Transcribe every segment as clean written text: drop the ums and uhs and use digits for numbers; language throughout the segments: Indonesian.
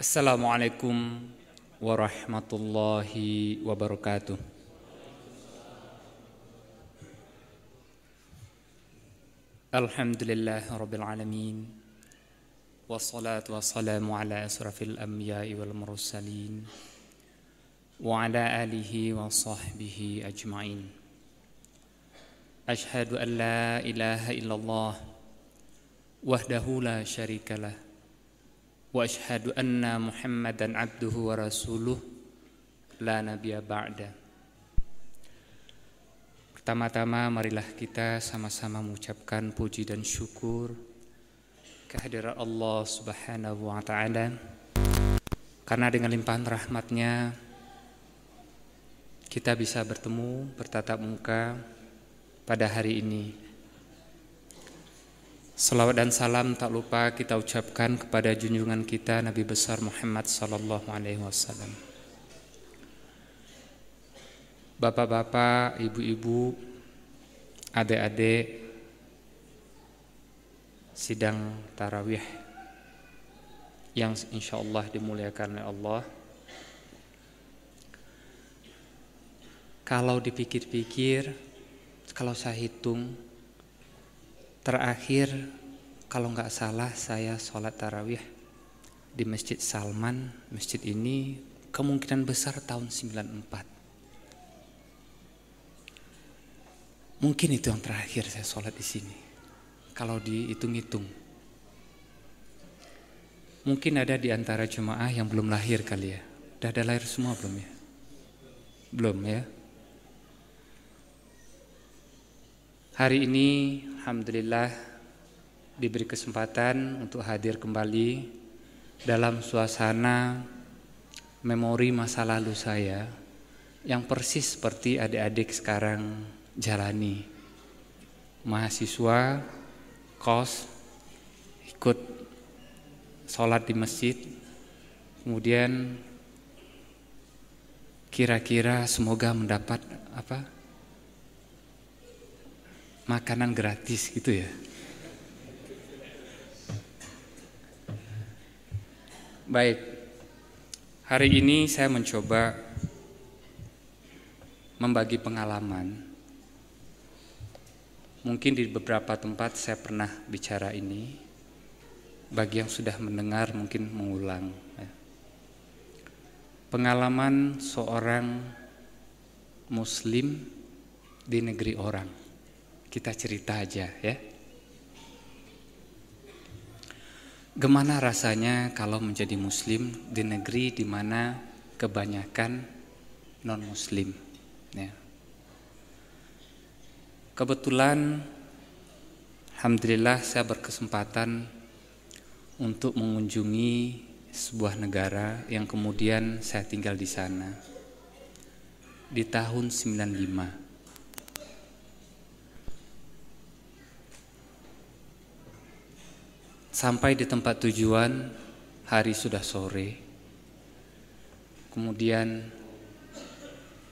Assalamualaikum warahmatullahi wabarakatuh. Alhamdulillah rabbil alamin. Wassalatu wassalamu ala asrafil anbiya'i wal mursalin wa ala alihi wa sahbihi ajma'in. Ashhadu an la ilaha illallah wahdahu la syarikalah wa ashhadu anna Muhammadan abduhu wa rasuluh la nabiyya ba'da. Pertama-tama marilah kita sama-sama mengucapkan puji dan syukur kehadirat Allah Subhanahu wa taala, karena dengan limpahan rahmatnya kita bisa bertemu bertatap muka pada hari ini. Salawat dan salam tak lupa kita ucapkan kepada junjungan kita Nabi besar Muhammad sallallahu alaihi wasallam. Bapak-bapak, ibu-ibu, adik-adik sidang tarawih yang insyaallah dimuliakan oleh Allah. Kalau dipikir-pikir, kalau saya hitung, terakhir kalau nggak salah saya sholat tarawih di Masjid Salman. Masjid ini kemungkinan besar tahun 94. Mungkin itu yang terakhir saya sholat di sini. Kalau dihitung-hitung, mungkin ada di antara jemaah yang belum lahir kali ya. Udah ada lahir semua belum ya? Belum ya? Hari ini alhamdulillah diberi kesempatan untuk hadir kembali dalam suasana memori masa lalu saya yang persis seperti adik-adik sekarang jalani. Mahasiswa, kos, ikut sholat di masjid, kemudian kira-kira semoga mendapat makanan gratis gitu ya. Baik, hari ini saya mencoba membagi pengalaman. Mungkin di beberapa tempat saya pernah bicara ini. Bagi yang sudah mendengar mungkin mengulang ya. Pengalaman seorang muslim di negeri orang. Kita cerita aja ya. Gimana rasanya kalau menjadi muslim di negeri di mana kebanyakan non muslim ya. Kebetulan alhamdulillah saya berkesempatan untuk mengunjungi sebuah negara yang kemudian saya tinggal di sana di tahun 95. Sampai di tempat tujuan, hari sudah sore. Kemudian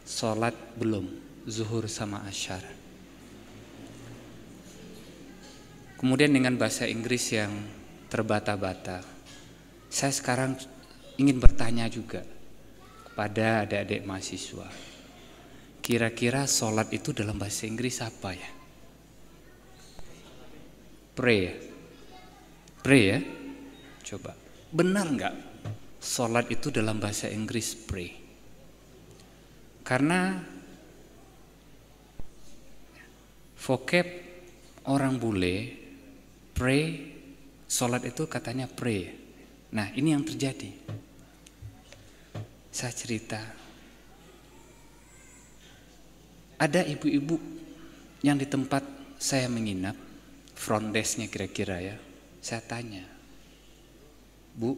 sholat belum, zuhur sama asyar. Kemudian dengan bahasa Inggris yang terbata-bata, saya sekarang ingin bertanya juga kepada adik-adik mahasiswa. Kira-kira sholat itu dalam bahasa Inggris apa ya? Pray ya? Pray ya, coba benar nggak sholat itu dalam bahasa Inggris pray? Karena vocab orang bule pray, sholat itu katanya pray. Nah ini yang terjadi. Saya cerita, ada ibu-ibu yang di tempat saya menginap, front desk-nya kira-kira ya. Saya tanya, Bu,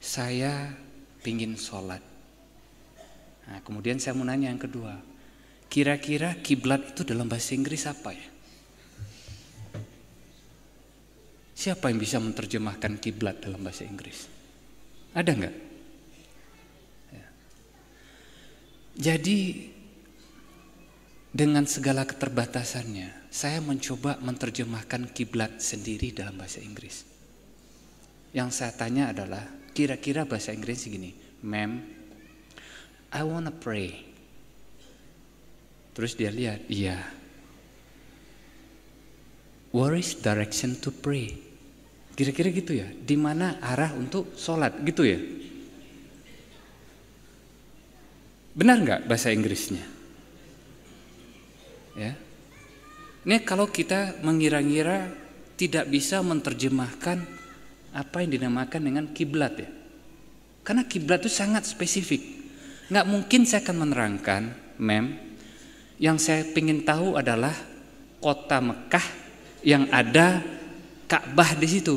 saya pingin sholat. Nah, kemudian saya mau nanya yang kedua, kira-kira kiblat itu dalam bahasa Inggris apa ya? Siapa yang bisa menerjemahkan kiblat dalam bahasa Inggris? Ada nggak? Ya. Jadi dengan segala keterbatasannya, saya mencoba menerjemahkan kiblat sendiri dalam bahasa Inggris. Yang saya tanya adalah, kira-kira bahasa Inggris gini, "Ma'am, I wanna pray." Terus dia lihat, iya. Where is direction to pray? Kira-kira gitu ya, di mana arah untuk sholat gitu ya? Benar nggak bahasa Inggrisnya? Ya. Ini kalau kita mengira-ngira tidak bisa menerjemahkan apa yang dinamakan dengan kiblat ya. Karena kiblat itu sangat spesifik. Nggak mungkin saya akan menerangkan, "Ma'am, yang saya ingin tahu adalah kota Mekah yang ada Ka'bah di situ."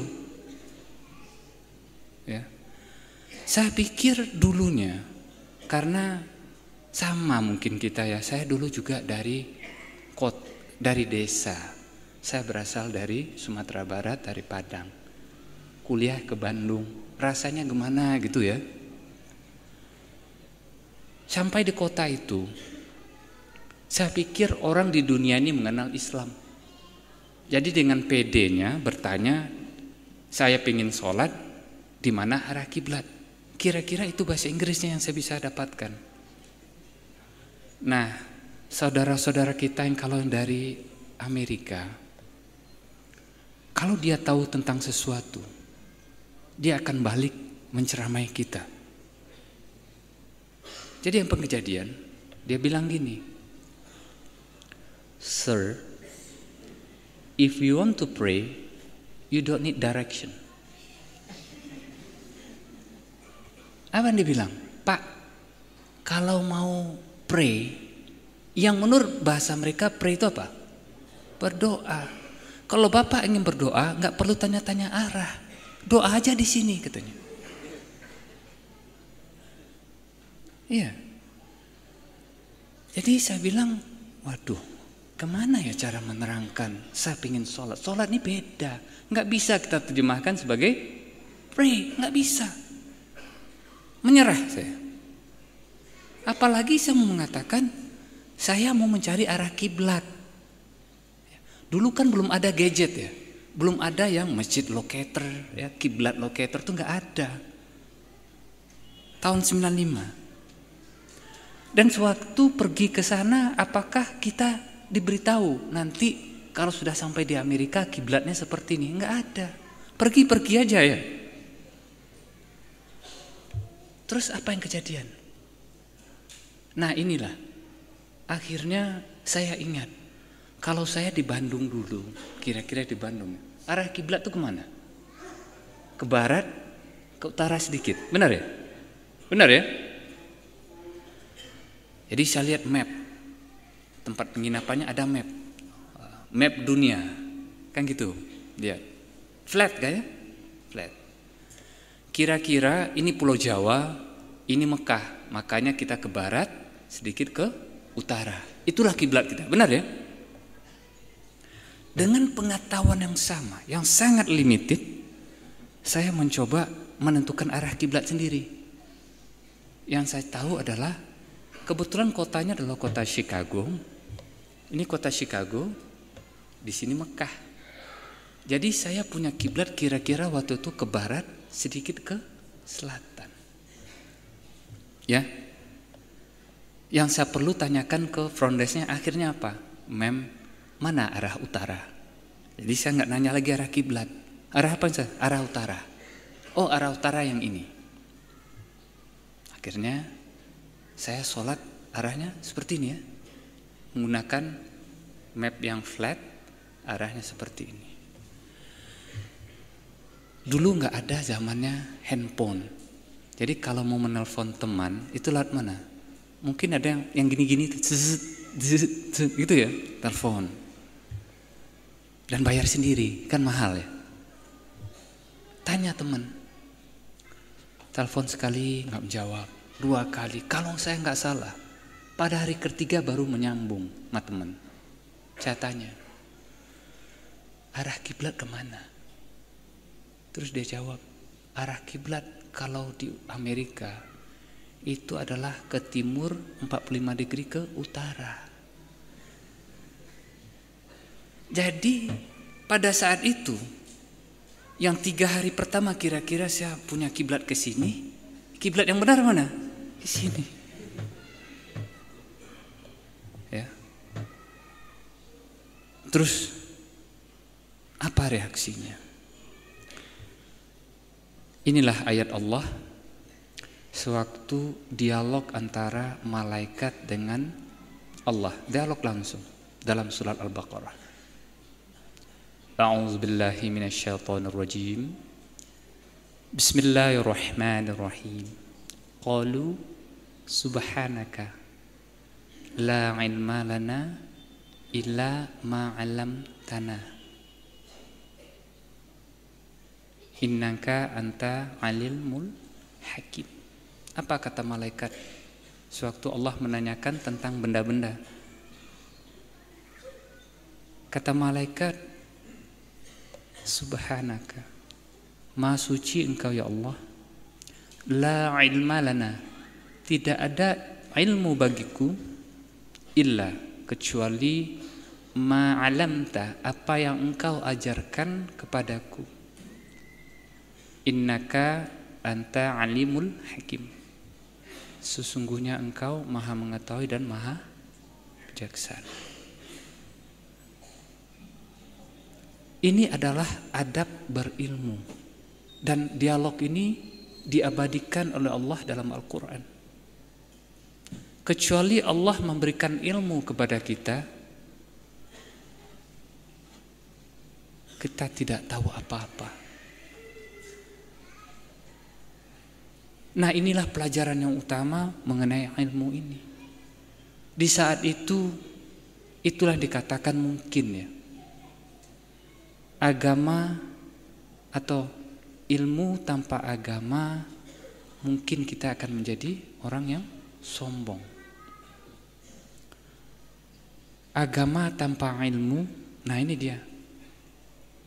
Ya. Saya pikir dulunya, karena sama mungkin kita ya, saya dulu juga dari desa. Saya berasal dari Sumatera Barat, dari Padang. Kuliah ke Bandung. Rasanya gimana gitu ya. Sampai di kota itu, saya pikir orang di dunia ini mengenal Islam. Jadi dengan PD-nya bertanya, "Saya pengen sholat, di mana arah kiblat?" Kira-kira itu bahasa Inggrisnya yang saya bisa dapatkan. Nah, saudara-saudara kita yang kalau dari Amerika, kalau dia tahu tentang sesuatu, dia akan balik menceramai kita. Jadi yang kejadian, dia bilang gini, "Sir, if you want to pray, you don't need direction." Apa yang dia bilang? "Pak, kalau mau pray, yang menurut bahasa mereka pray itu apa? Berdoa. Kalau Bapak ingin berdoa, nggak perlu tanya-tanya arah. Doa aja di sini," katanya. Iya. Jadi saya bilang, waduh, kemana ya cara menerangkan? Saya ingin sholat. Sholat ini beda. Nggak bisa kita terjemahkan sebagai pray. Nggak bisa. Menyerah saya. Apalagi saya mau mengatakan, saya mau mencari arah kiblat. Dulu kan belum ada gadget ya. Belum ada yang masjid locator, ya, kiblat locator tuh nggak ada. Tahun 95. Dan sewaktu pergi ke sana, apakah kita diberitahu nanti kalau sudah sampai di Amerika kiblatnya seperti ini? Nggak ada. Pergi-pergi aja ya. Terus apa yang kejadian? Nah inilah, akhirnya saya ingat, kalau saya di Bandung dulu, kira-kira di Bandung, arah kiblat tuh kemana? Ke barat, ke utara sedikit, benar ya? Benar ya? Jadi saya lihat map, tempat penginapannya ada map, map dunia, kan gitu, lihat, flat kan ya? Flat. Kira-kira ini Pulau Jawa, ini Mekah, makanya kita ke barat, sedikit ke utara. Itulah kiblat kita, benar ya? Dengan pengetahuan yang sama, yang sangat limited, saya mencoba menentukan arah kiblat sendiri. Yang saya tahu adalah, kebetulan kotanya adalah kota Chicago. Ini kota Chicago, di sini Mekah. Jadi saya punya kiblat kira-kira waktu itu ke barat, sedikit ke selatan. Ya. Yang saya perlu tanyakan ke front desk-nya akhirnya apa? "Ma'am, mana arah utara?" Jadi saya nggak nanya lagi arah kiblat. Arah apa sih? Arah utara. Oh, arah utara yang ini. Akhirnya saya sholat arahnya seperti ini ya. Menggunakan map yang flat, arahnya seperti ini. Dulu nggak ada zamannya handphone. Jadi kalau mau menelpon teman, itu lewat mana? Mungkin ada yang gini-gini, gitu ya, telepon. Dan bayar sendiri, kan mahal ya. Tanya teman, telepon sekali nggak menjawab, 2 kali. Kalau saya nggak salah, pada hari ketiga baru menyambung sama teman. Saya tanya, arah kiblat kemana? Terus dia jawab, arah kiblat kalau di Amerika itu adalah ke timur 45 degree ke utara. Jadi pada saat itu Yang 3 hari pertama kira-kira saya punya kiblat ke sini. Kiblat yang benar mana? Di sini. Ya. Terus apa reaksinya? Inilah ayat Allah sewaktu dialog antara malaikat dengan Allah, dialog langsung dalam surat Al-Baqarah. A'udzu billahi minasyaitonir rajim. Bismillahirrahmanirrahim. Qalu subhanaka la ilma lana illa ma 'allamtana innaka anta alimul hakim. Apa kata malaikat sewaktu Allah menanyakan tentang benda-benda? Kata malaikat, subhanaka, maha suci engkau ya Allah, la ilma lana, tidak ada ilmu bagiku, illa, kecuali ma 'alamta, apa yang engkau ajarkan kepadaku, innaka anta alimul hakim, sesungguhnya engkau maha mengetahui dan maha bijaksana. Ini adalah adab berilmu, dan dialog ini diabadikan oleh Allah dalam Al-Quran. Kecuali Allah memberikan ilmu kepada kita, kita tidak tahu apa-apa. Nah, inilah pelajaran yang utama mengenai ilmu ini. Di saat itu, itulah dikatakan mungkin ya, agama atau ilmu tanpa agama, mungkin kita akan menjadi orang yang sombong. Agama tanpa ilmu, nah ini dia,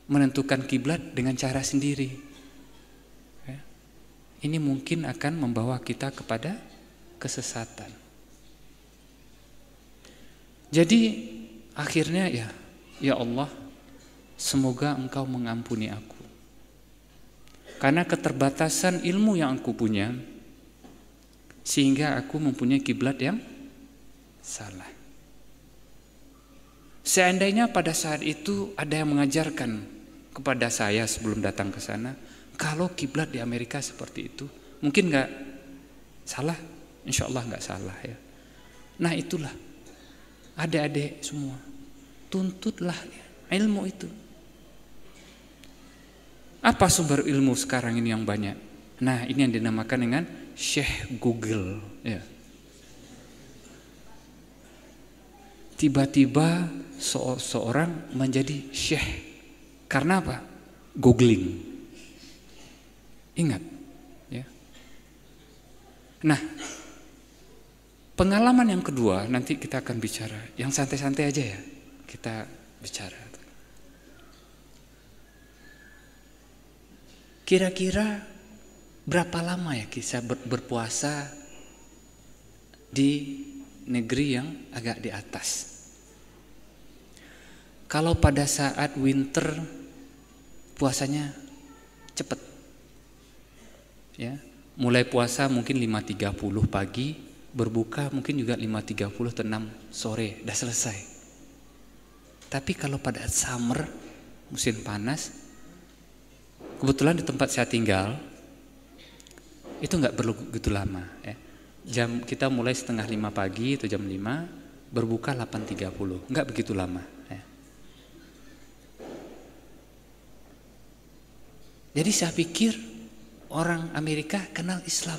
menentukan kiblat dengan cara sendiri. Ini mungkin akan membawa kita kepada kesesatan. Jadi akhirnya ya Allah, semoga engkau mengampuni aku, karena keterbatasan ilmu yang aku punya, sehingga aku mempunyai kiblat yang salah. Seandainya pada saat itu ada yang mengajarkan kepada saya sebelum datang ke sana, kalau kiblat di Amerika seperti itu, mungkin nggak salah, insya Allah nggak salah ya. Nah itulah, adik-adik semua, tuntutlah ilmu itu. Apa sumber ilmu sekarang ini yang banyak? Nah, ini yang dinamakan dengan Syekh Google ya. Tiba-tiba seorang menjadi syekh karena apa? Googling. Ingat ya. Nah, pengalaman yang kedua nanti kita akan bicara, yang santai-santai aja ya. Kita bicara. Kira-kira berapa lama ya kita berpuasa di negeri yang agak di atas? Kalau pada saat winter puasanya cepat ya, mulai puasa mungkin 5.30 pagi, berbuka mungkin juga 5.30 atau 6 sore, udah selesai. Tapi kalau pada summer, musim panas, kebetulan di tempat saya tinggal itu nggak perlu gitu lama ya. Kita mulai 4:30 pagi atau jam 5, berbuka 8.30, nggak begitu lama ya. Jadi saya pikir orang Amerika kenal Islam.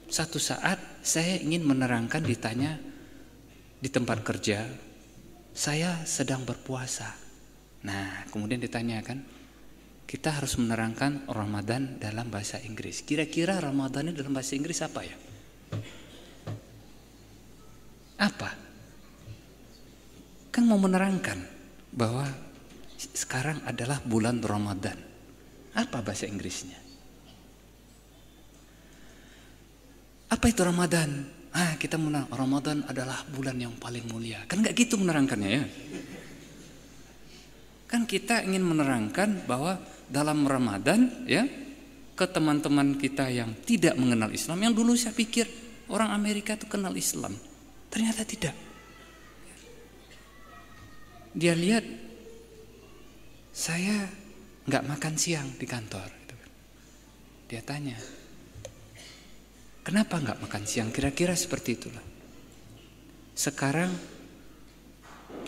Satu saat saya ingin menerangkan, ditanya di tempat kerja, saya sedang berpuasa. Nah kemudian ditanyakan, kita harus menerangkan Ramadan dalam bahasa Inggris. Kira-kira Ramadan ini dalam bahasa Inggris apa ya? Apa? Kan mau menerangkan bahwa sekarang adalah bulan Ramadan. Apa bahasa Inggrisnya? Apa itu Ramadan? Kita menang, Ramadan adalah bulan yang paling mulia. Kan gak gitu menerangkannya ya. Kan kita ingin menerangkan bahwa dalam Ramadan ya ke teman-teman kita yang tidak mengenal Islam, yang dulu saya pikir orang Amerika itu kenal Islam, ternyata tidak. Dia lihat saya nggak makan siang di kantor. Dia tanya, kenapa nggak makan siang? Kira-kira seperti itulah. Sekarang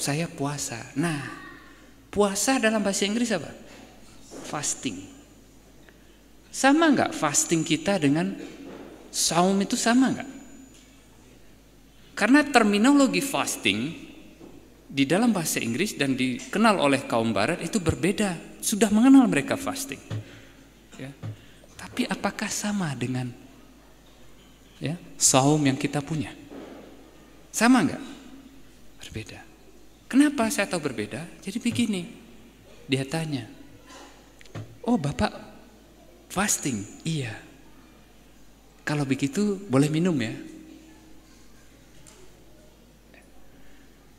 saya puasa. Nah, puasa dalam bahasa Inggris apa? Fasting. Sama nggak fasting kita dengan saum itu sama nggak? Karena terminologi fasting di dalam bahasa Inggris dan dikenal oleh kaum Barat itu berbeda. Sudah mengenal mereka fasting. Ya. Tapi apakah sama dengan ya, saum yang kita punya? Sama enggak? Berbeda. Kenapa saya tahu berbeda? Jadi begini, dia tanya, oh Bapak fasting? Iya. Kalau begitu boleh minum ya?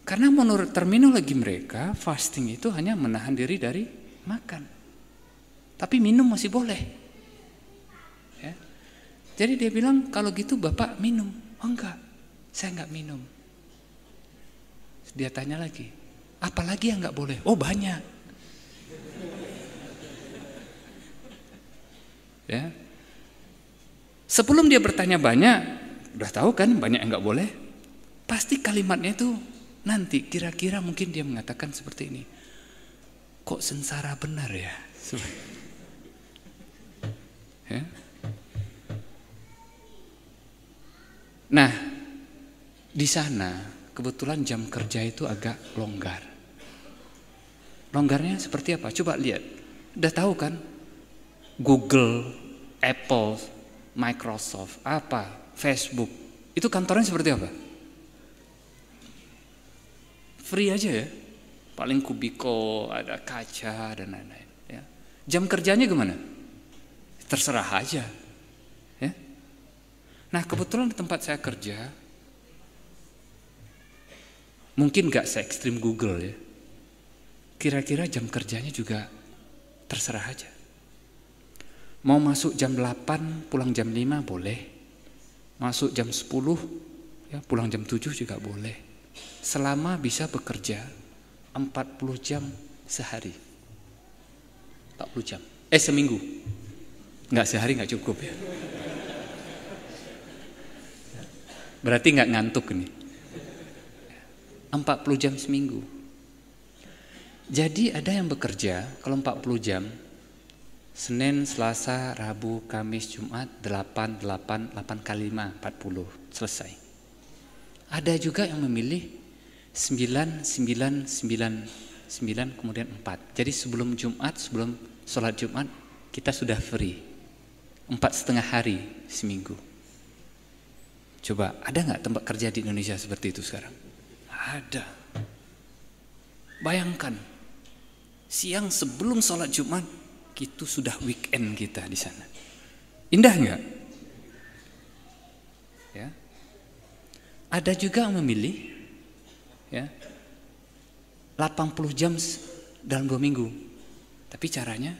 Karena menurut terminologi mereka, fasting itu hanya menahan diri dari makan. Tapi minum masih boleh. Ya. Jadi dia bilang, kalau gitu Bapak minum. Oh enggak, saya enggak minum. Dia tanya lagi, apalagi yang enggak boleh? Oh banyak. Ya. Sebelum dia bertanya banyak, udah tahu kan banyak yang enggak boleh. Pasti kalimatnya itu nanti kira-kira mungkin dia mengatakan seperti ini. Kok sengsara benar ya? Ya. Nah, di sana kebetulan jam kerja itu agak longgar. Longgarnya seperti apa? Coba lihat. Udah tahu kan? Google, Apple, Microsoft, Facebook. Itu kantornya seperti apa? Free aja ya. Paling kubiko, ada kaca dan lain-lain. Ya. Jam kerjanya gimana? Terserah aja. Ya. Nah kebetulan di tempat saya kerja, mungkin gak se-ekstrim Google ya. Kira-kira jam kerjanya juga terserah aja. Mau masuk jam 8, pulang jam 5 boleh. Masuk jam 10, ya, pulang jam 7 juga boleh. Selama bisa bekerja 40 jam sehari. 40 jam. Seminggu. Enggak, sehari enggak cukup ya. Berarti enggak ngantuk nih. 40 jam seminggu. Jadi ada yang bekerja kalau 40 jam, Senin, Selasa, Rabu, Kamis, Jumat, 8 kali 5, 40, selesai. Ada juga yang memilih 9, kemudian 4. Jadi sebelum Jumat, sebelum sholat Jumat, kita sudah free. 4,5 hari seminggu. Coba, ada nggak tempat kerja di Indonesia seperti itu sekarang? Ada. Bayangkan, siang sebelum sholat Jumat, itu sudah weekend kita di sana. Indah nggak? Ya. Ada juga yang memilih ya 80 jam dalam 2 minggu. Tapi caranya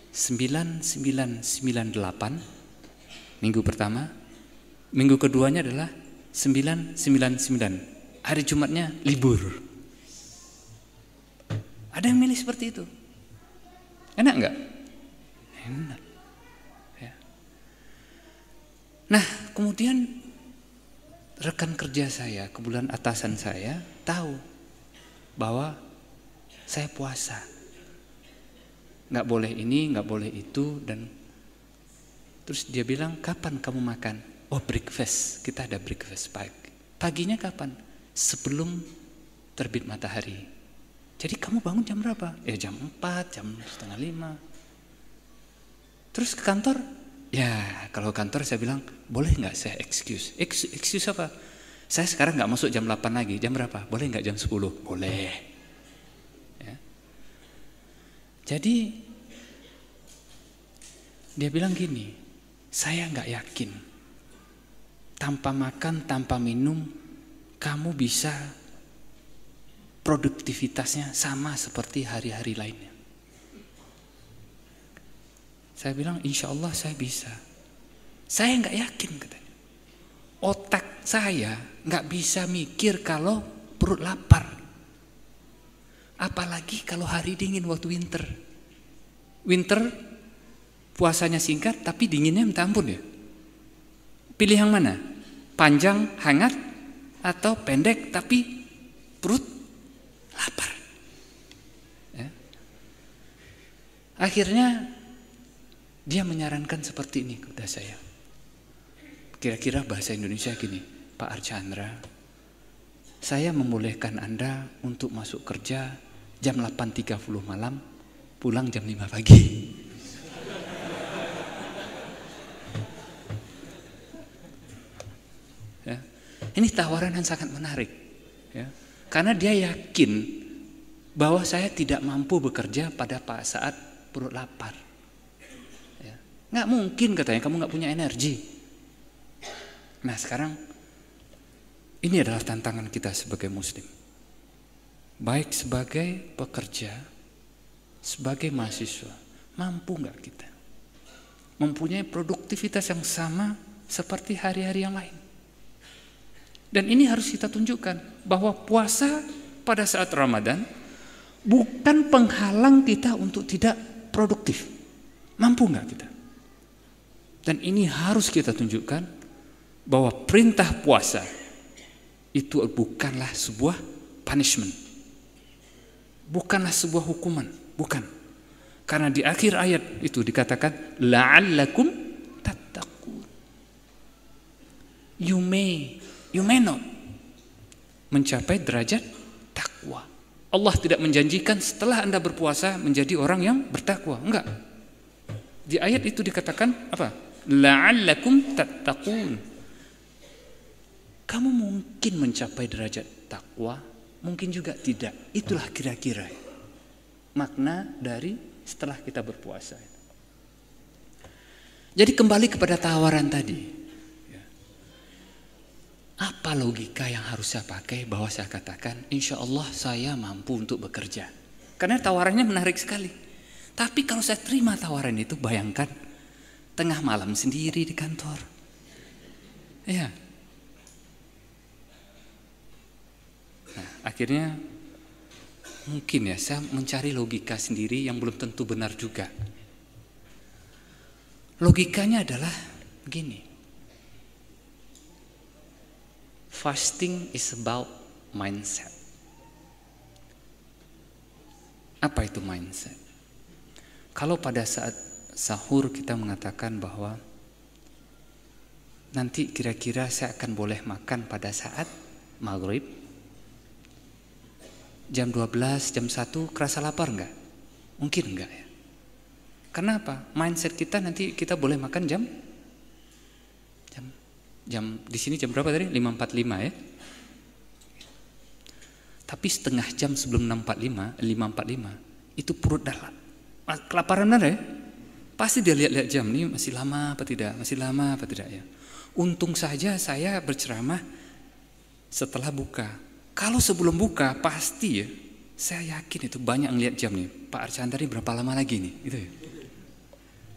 9998 minggu pertama, minggu keduanya adalah 999. Hari Jumatnya libur. Ada yang milih seperti itu. Enak nggak? Enak. Ya. Nah, kemudian rekan kerja saya, kebetulan atasan saya, tahu bahwa saya puasa. Nggak boleh ini, nggak boleh itu, dan terus dia bilang, kapan kamu makan? Oh, breakfast. Kita ada breakfast pagi. Paginya kapan? Sebelum terbit matahari. Jadi kamu bangun jam berapa? Ya jam 4, jam 4:30. Terus ke kantor? Ya kalau kantor saya bilang, boleh nggak saya excuse? Excuse apa? Saya sekarang nggak masuk jam 8 lagi. Jam berapa? Boleh nggak jam 10? Boleh. Ya. Jadi dia bilang gini, saya nggak yakin tanpa makan, tanpa minum, kamu bisa produktivitasnya sama seperti hari-hari lainnya. Saya bilang insya Allah saya bisa. Saya nggak yakin katanya. Otak saya nggak bisa mikir kalau perut lapar. Apalagi kalau hari dingin waktu winter. Winter puasanya singkat tapi dinginnya minta ampun ya. Pilih yang mana? Panjang, hangat, atau pendek tapi perut lapar. Ya. Akhirnya dia menyarankan seperti ini kepada saya. Kira-kira bahasa Indonesia gini, Pak Archandra, saya membolehkan Anda untuk masuk kerja jam 8.30 malam, pulang jam 5 pagi. Ya. Ini tawaran yang sangat menarik. Ya. Karena dia yakin bahwa saya tidak mampu bekerja pada saat perut lapar. Ya. Nggak mungkin katanya, kamu nggak punya energi. Nah sekarang ini adalah tantangan kita sebagai muslim. Baik sebagai pekerja, sebagai mahasiswa, mampu nggak kita mempunyai produktivitas yang sama seperti hari-hari yang lain? Dan ini harus kita tunjukkan bahwa puasa pada saat Ramadan bukan penghalang kita untuk tidak produktif. Mampu nggak kita? Dan ini harus kita tunjukkan bahwa perintah puasa itu bukanlah sebuah punishment. Bukanlah sebuah hukuman, bukan. Karena di akhir ayat itu dikatakan la'allakum tattaqun. You may not mencapai derajat takwa. Allah tidak menjanjikan setelah Anda berpuasa menjadi orang yang bertakwa, enggak. Di ayat itu dikatakan apa? La'allakum tattaqun. Kamu mungkin mencapai derajat takwa, mungkin juga tidak. Itulah kira-kira makna dari setelah kita berpuasa. Jadi kembali kepada tawaran tadi. Apa logika yang harus saya pakai bahwa saya katakan insya Allah saya mampu untuk bekerja? Karena tawarannya menarik sekali. Tapi kalau saya terima tawaran itu, bayangkan tengah malam sendiri di kantor. Ya. Nah, akhirnya mungkin ya saya mencari logika sendiri yang belum tentu benar juga. Logikanya adalah begini. Fasting is about mindset. Apa itu mindset? Kalau pada saat sahur kita mengatakan bahwa nanti kira-kira saya akan boleh makan pada saat maghrib, jam 12, jam 1 kerasa lapar enggak? Mungkin enggak ya. Kenapa? Mindset kita nanti kita boleh makan jam di sini jam berapa tadi? 5.45 ya. Tapi setengah jam sebelum 5.45 itu perut dah kelaparan ada ya. Pasti dia lihat-lihat jam ini masih lama apa tidak, masih lama apa tidak ya. Untung saja saya berceramah setelah buka. Kalau sebelum buka pasti ya, saya yakin itu banyak ngelihat jam nih. Pak Archandra ini berapa lama lagi nih? Gitu ya.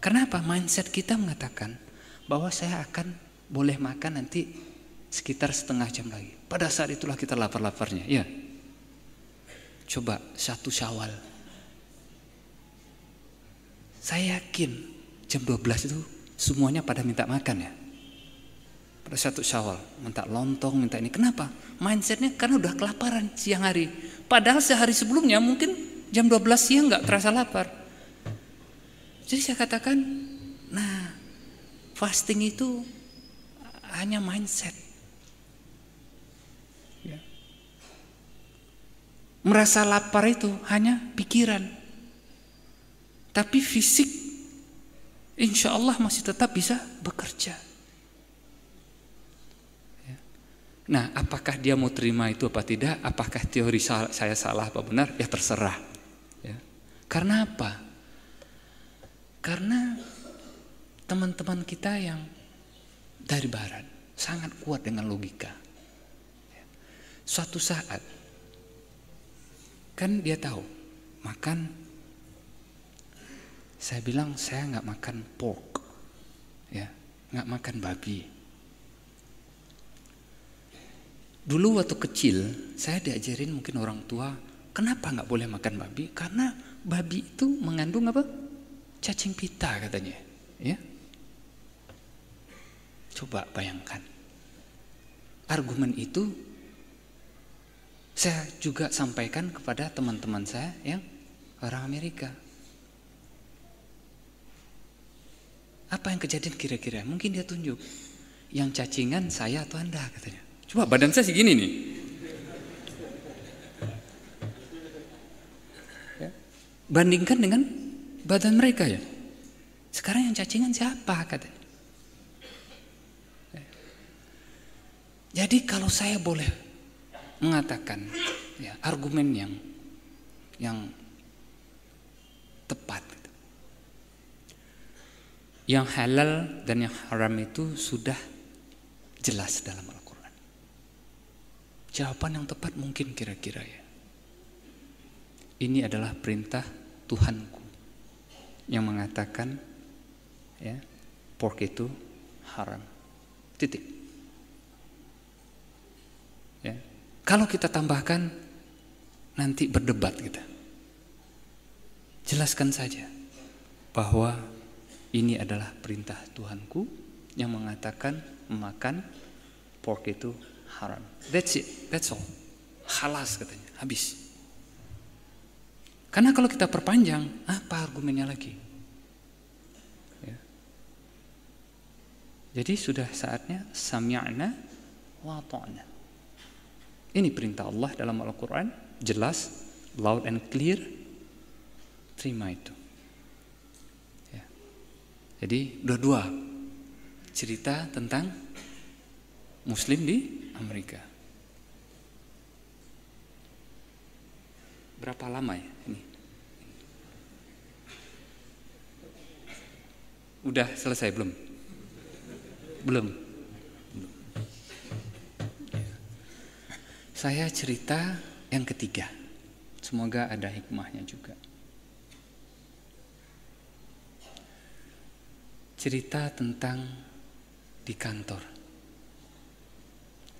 Kenapa? Mindset kita mengatakan bahwa saya akan boleh makan nanti sekitar setengah jam lagi. Pada saat itulah kita lapar-laparnya. Ya. Coba 1 Syawal. Saya yakin jam 12 itu semuanya pada minta makan ya. Pada 1 Syawal minta lontong, minta ini. Kenapa? Mindsetnya karena udah kelaparan siang hari. Padahal sehari sebelumnya mungkin jam 12 siang gak terasa lapar. Jadi saya katakan, nah fasting itu hanya mindset. Ya. Merasa lapar itu hanya pikiran. Tapi fisik insya Allah masih tetap bisa bekerja. Ya. Nah, apakah dia mau terima itu apa tidak? Apakah teori saya salah apa benar? Ya terserah. Ya. Karena apa? Karena teman-teman kita yang dari barat sangat kuat dengan logika. Suatu saat kan dia tahu makan Saya bilang saya nggak makan pork, ya, nggak makan babi. Dulu waktu kecil saya diajarin mungkin orang tua, kenapa nggak boleh makan babi? Karena babi itu mengandung apa? Cacing pita katanya, ya. Coba bayangkan. Argumen itu saya juga sampaikan kepada teman-teman saya yang orang Amerika. Apa yang kejadian kira-kira? Mungkin dia tunjuk, yang cacingan saya atau Anda katanya. Coba badan saya segini nih. Bandingkan dengan badan mereka ya. Sekarang yang cacingan siapa katanya. Jadi kalau saya boleh mengatakan ya, argumen yang tepat, yang halal dan yang haram itu sudah jelas dalam Al-Quran. Jawaban yang tepat mungkin kira-kira ya, ini adalah perintah Tuhanku yang mengatakan ya, pork itu haram. Titik. Ya. Kalau kita tambahkan nanti berdebat kita. Jelaskan saja bahwa ini adalah perintah Tuhanku yang mengatakan memakan pork itu haram. That's it, that's all. Khalas katanya, habis. Karena kalau kita perpanjang, apa argumennya lagi? Ya. Jadi sudah saatnya sami'na wa ta'na. Ini perintah Allah dalam Al-Quran, jelas, loud and clear. Terima itu. Ya. Jadi dua-dua cerita tentang Muslim di Amerika. Berapa lama ya ini? Udah selesai belum? Belum. Saya cerita yang ketiga. Semoga ada hikmahnya juga. Cerita tentang di kantor.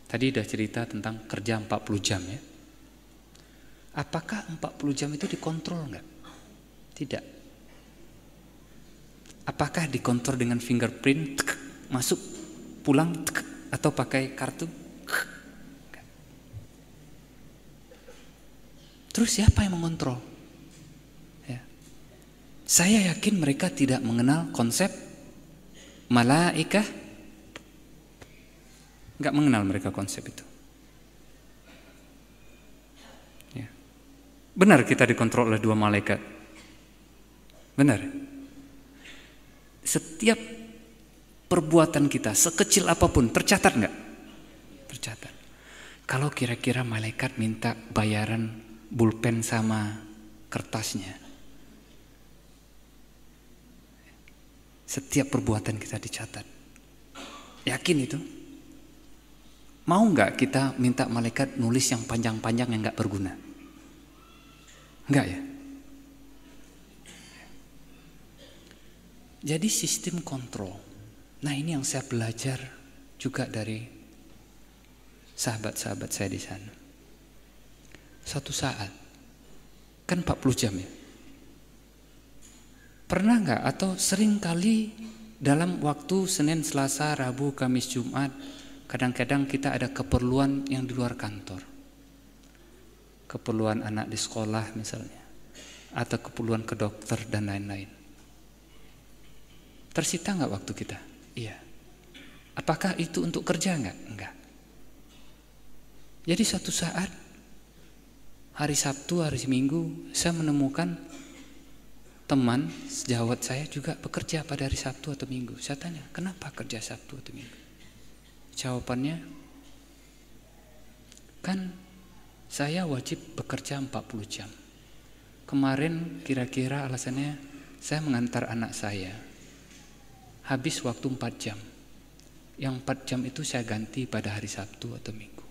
Tadi udah cerita tentang kerja 40 jam ya. Apakah 40 jam itu dikontrol enggak? Tidak. Apakah dikontrol dengan fingerprint, masuk, pulang, atau pakai kartu? Terus siapa yang mengontrol? Ya. Saya yakin mereka tidak mengenal konsep malaikah. Enggak mengenal mereka konsep itu. Ya. Benar kita dikontrol oleh 2 malaikat. Benar. Setiap perbuatan kita sekecil apapun tercatat enggak? Tercatat. Kalau kira-kira malaikat minta bayaran pulpen sama kertasnya, setiap perbuatan kita dicatat. Yakin itu? Mau nggak kita minta malaikat nulis yang panjang-panjang yang nggak berguna? Enggak ya? Jadi sistem kontrol. Nah ini yang saya belajar juga dari sahabat-sahabat saya di sana. Satu saat, kan 40 jam ya. Pernah nggak atau sering kali dalam waktu Senin, Selasa, Rabu, Kamis, Jumat, kadang-kadang kita ada keperluan yang di luar kantor. Keperluan anak di sekolah misalnya, atau keperluan ke dokter dan lain-lain. Tersita nggak waktu kita? Iya. Apakah itu untuk kerja nggak? Enggak. Jadi suatu saat, hari Sabtu, hari Minggu, saya menemukan teman sejawat saya juga bekerja pada hari Sabtu atau Minggu. Saya tanya, kenapa kerja Sabtu atau Minggu? Jawabannya, kan saya wajib bekerja 40 jam. Kemarin kira-kira alasannya saya mengantar anak saya. Habis waktu 4 jam. Yang 4 jam itu saya ganti pada hari Sabtu atau Minggu.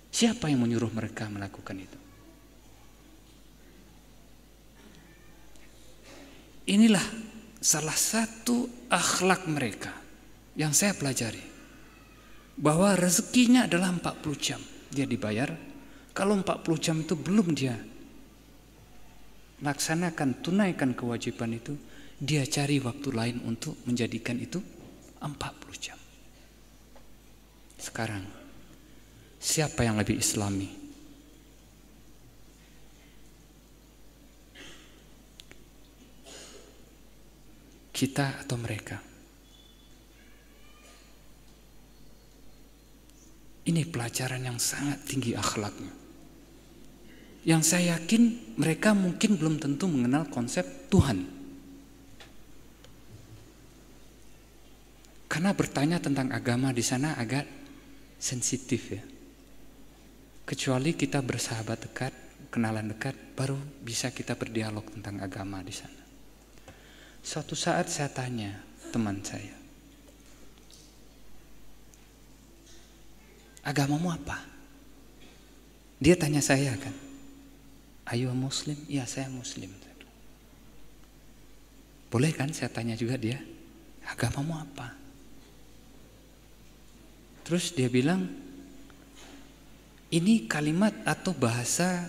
Siapa yang menyuruh mereka melakukan itu? inilah salah satu akhlak mereka yang saya pelajari. Bahwa rezekinya adalah 40 jam dia dibayar. Kalau 40 jam itu belum dia laksanakan, tunaikan kewajiban itu, dia cari waktu lain untuk menjadikan itu 40 jam. Sekarang, siapa yang lebih islami? Kita atau mereka? Ini pelajaran yang sangat tinggi akhlaknya. Yang saya yakin mereka mungkin belum tentu mengenal konsep Tuhan. Karena bertanya tentang agama di sana agak sensitif ya. Kecuali kita bersahabat dekat, kenalan dekat, baru bisa kita berdialog tentang agama di sana. Suatu saat saya tanya teman saya, agamamu apa? Dia tanya saya kan, ayo muslim? Iya saya muslim. Boleh kan saya tanya juga dia, agamamu apa? Terus dia bilang, ini kalimat atau bahasa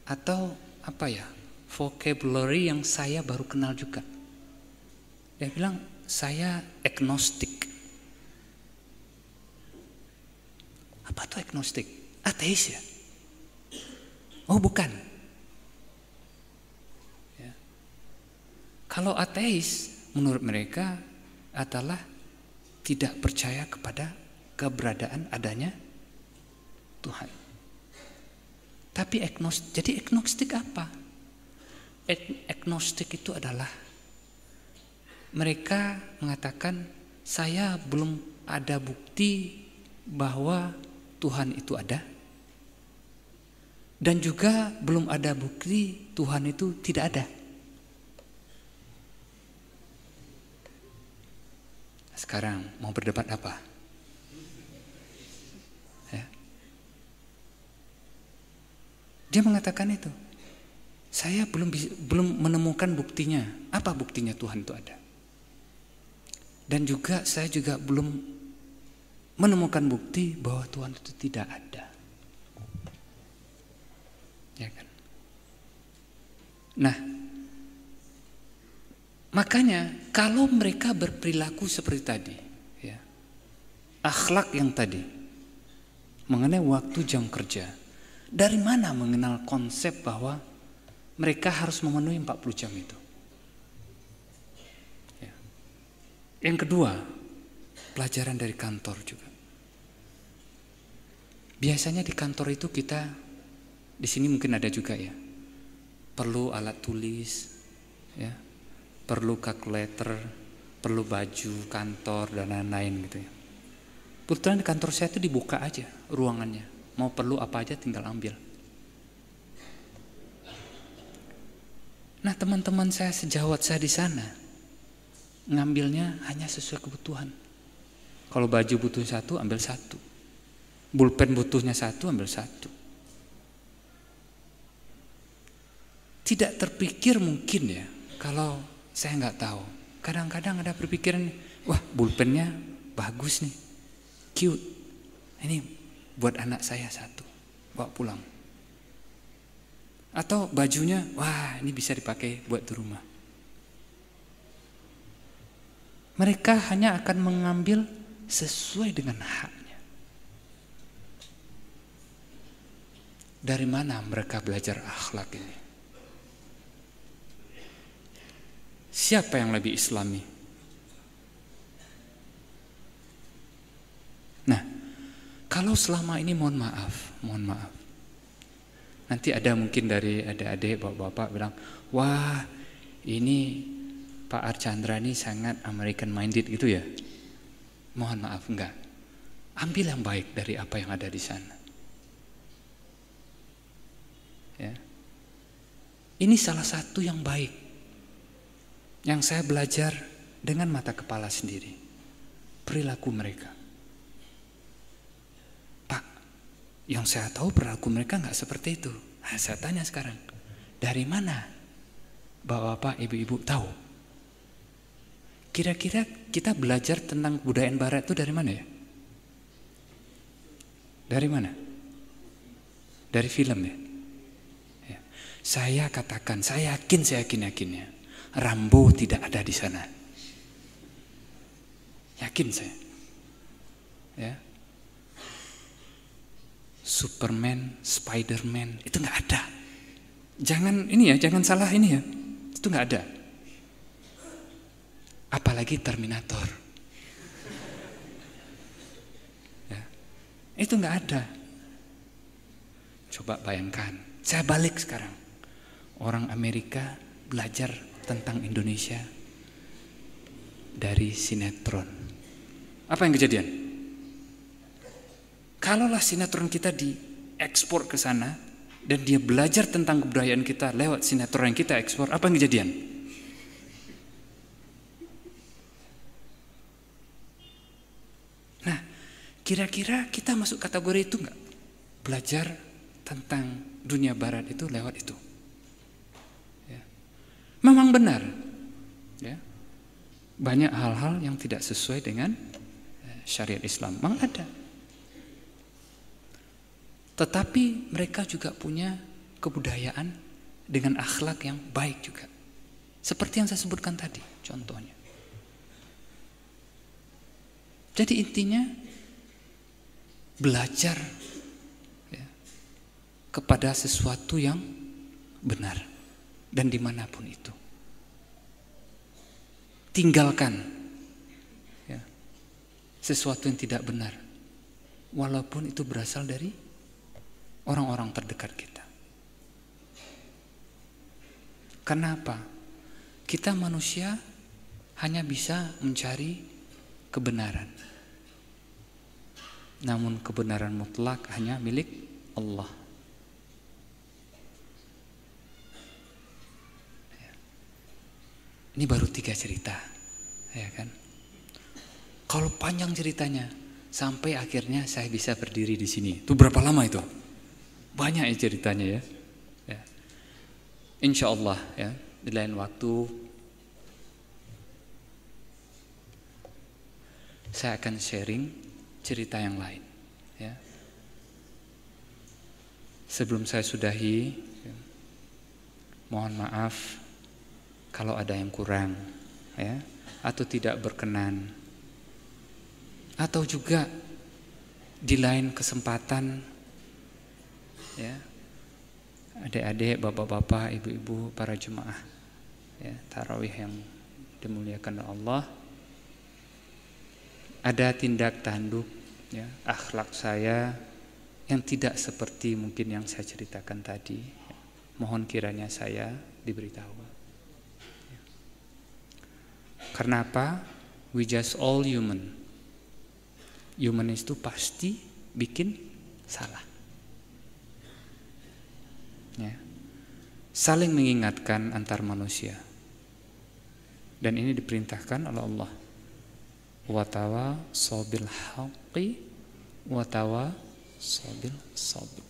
atau apa ya, vocabulary yang saya baru kenal juga. Dia bilang, saya agnostik. Apa tuh agnostik? Ateis ya? Oh bukan. Ya. Kalau ateis menurut mereka adalah tidak percaya kepada keberadaan adanya Tuhan. Tapi agnostik, jadi agnostik apa? Agnostik itu adalah mereka mengatakan saya belum ada bukti bahwa Tuhan itu ada, dan juga belum ada bukti Tuhan itu tidak ada. Sekarang mau berdebat apa? Ya. Dia mengatakan itu. Saya belum menemukan buktinya. Apa buktinya Tuhan itu ada? Dan juga saya juga belum menemukan bukti bahwa Tuhan itu tidak ada. Ya kan? Nah, makanya kalau mereka berperilaku seperti tadi, ya, akhlak yang tadi mengenai waktu jam kerja, dari mana mengenal konsep bahwa mereka harus memenuhi 40 jam itu? Ya. Yang kedua, pelajaran dari kantor juga. Biasanya di kantor itu kita, di sini mungkin ada juga ya, perlu alat tulis, ya. Perlu kalkulator, perlu baju kantor dan lain-lain gitu ya. Kebetulan di kantor saya itu dibuka aja ruangannya. Mau perlu apa aja tinggal ambil. Nah teman-teman saya sejawat saya di sana ngambilnya hanya sesuai kebutuhan. Kalau baju butuh satu ambil satu, pulpen butuhnya satu ambil satu. Tidak terpikir mungkin ya kalau saya nggak tahu. Kadang-kadang ada berpikiran, wah pulpennya bagus nih, cute. Ini buat anak saya satu, bawa pulang. Atau bajunya, wah ini bisa dipakai buat di rumah. Mereka hanya akan mengambil sesuai dengan haknya. Dari mana mereka belajar akhlak ini? Siapa yang lebih islami? Nah, kalau selama ini mohon maaf. Nanti ada mungkin dari adik-adik, bapak-bapak bilang, wah ini Pak Archandra ini sangat American minded gitu ya. Mohon maaf, enggak. Ambil yang baik dari apa yang ada di sana. Ya. Ini salah satu yang baik yang saya belajar dengan mata kepala sendiri, perilaku mereka. Pak, yang saya tahu perilaku mereka nggak seperti itu. Nah, saya tanya sekarang, dari mana Bapak-bapak, ibu-ibu tahu? Kira-kira kita belajar tentang kebudayaan barat itu dari mana ya? Dari mana? Dari film ya? Ya. Saya katakan, saya yakinnya Rambo tidak ada di sana. Yakin saya. Ya. Superman, Spiderman itu nggak ada. Jangan salah ini ya. Itu nggak ada. Apalagi Terminator. Ya. Itu nggak ada. Coba bayangkan. Saya balik sekarang. Orang Amerika belajar tentang Indonesia dari sinetron. Apa yang kejadian? Kalaulah sinetron kita diekspor ke sana dan dia belajar tentang kebudayaan kita lewat sinetron yang kita ekspor, apa yang kejadian? Nah, kira-kira kita masuk kategori itu enggak? Belajar tentang dunia barat itu lewat itu. Ya. Memang benar. Ya. Banyak hal-hal yang tidak sesuai dengan syariat Islam. Memang ada. Tetapi mereka juga punya kebudayaan dengan akhlak yang baik juga. Seperti yang saya sebutkan tadi, contohnya. Jadi intinya belajar ya, kepada sesuatu yang benar dan dimanapun itu. Tinggalkan ya, sesuatu yang tidak benar, walaupun itu berasal dari orang-orang terdekat kita. Kenapa? Kita manusia hanya bisa mencari kebenaran. Namun kebenaran mutlak hanya milik Allah. Ini baru 3 cerita, ya kan? Kalau panjang ceritanya, sampai akhirnya saya bisa berdiri di sini. Itu berapa lama itu? Banyak ya ceritanya ya. Ya. Insya Allah ya, di lain waktu saya akan sharing cerita yang lain. Ya. Sebelum saya sudahi, ya, mohon maaf kalau ada yang kurang, ya, atau tidak berkenan, atau juga di lain kesempatan, ya, adik-adik, bapak-bapak, ibu-ibu, para jemaah, ya, tarawih yang dimuliakan Allah, ada tindak tanduk, ya, akhlak saya yang tidak seperti mungkin yang saya ceritakan tadi, ya, mohon kiranya saya diberitahu. Ya. Karena apa? We just all human. Human itu pasti bikin salah. Ya. Saling mengingatkan antar manusia. Dan ini diperintahkan oleh Allah. Watawasaw bil haqqi watawasaw bil sabr.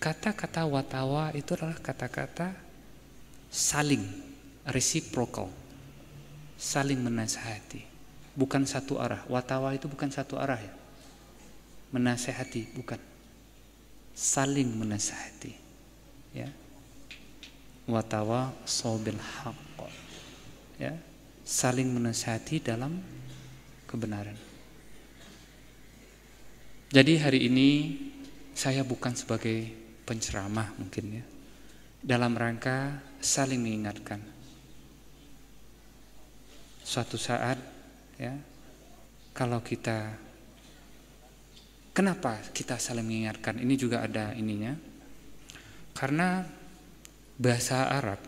Kata-kata watawa itu adalah kata-kata saling, reciprocal, saling menasihati, bukan satu arah. Watawa itu bukan satu arah ya. Menasihati bukan, saling menasihati. Ya. Watawasaw bil haqq. Ya, saling menasihati dalam kebenaran. Jadi hari ini saya bukan sebagai penceramah mungkin ya, dalam rangka saling mengingatkan. Suatu saat ya, kalau kita, kenapa kita saling mengingatkan? Ini juga ada ininya. Karena bahasa Arab,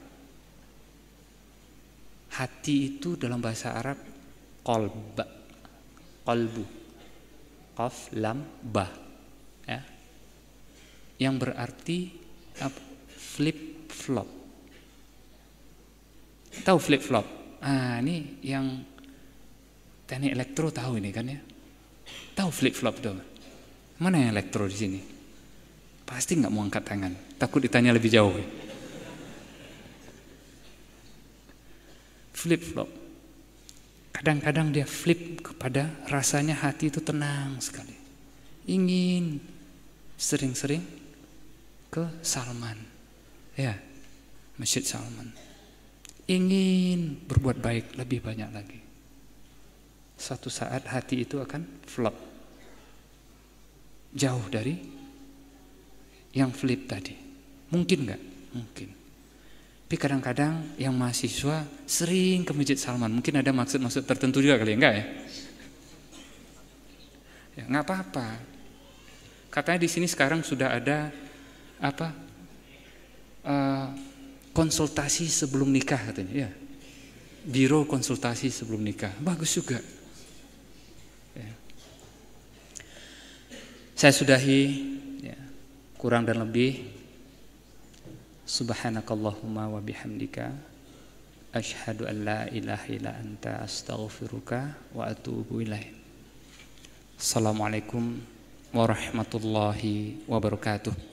hati itu dalam bahasa Arab qalbu, qaf lam ba, ya, yang berarti flip flop. Tahu flip flop? Ini yang teknik elektro tahu ini kan ya? Tahu flip flop dong? Mana yang elektro di sini? Pasti nggak mau angkat tangan, takut ditanya lebih jauh. flip-flop. Kadang-kadang dia flip kepada rasanya hati itu tenang sekali. Ingin sering-sering ke Salman. Ya, Masjid Salman. Ingin berbuat baik lebih banyak lagi. Suatu saat hati itu akan flop. Jauh dari yang flip tadi. Mungkin enggak? Mungkin. Tapi kadang-kadang yang mahasiswa sering ke Masjid Salman. Mungkin ada maksud-maksud tertentu juga kali, enggak ya? Ya, enggak apa-apa. Katanya di sini sekarang sudah ada konsultasi sebelum nikah katanya, ya. Biro konsultasi sebelum nikah. Bagus juga. Ya. Saya sudahi, ya. Kurang dan lebih. Subhanakallahumma wa bihamdika asyhadu an la ilaha illa anta astaghfiruka wa atubu ilaik. Assalamualaikum warahmatullahi wabarakatuh.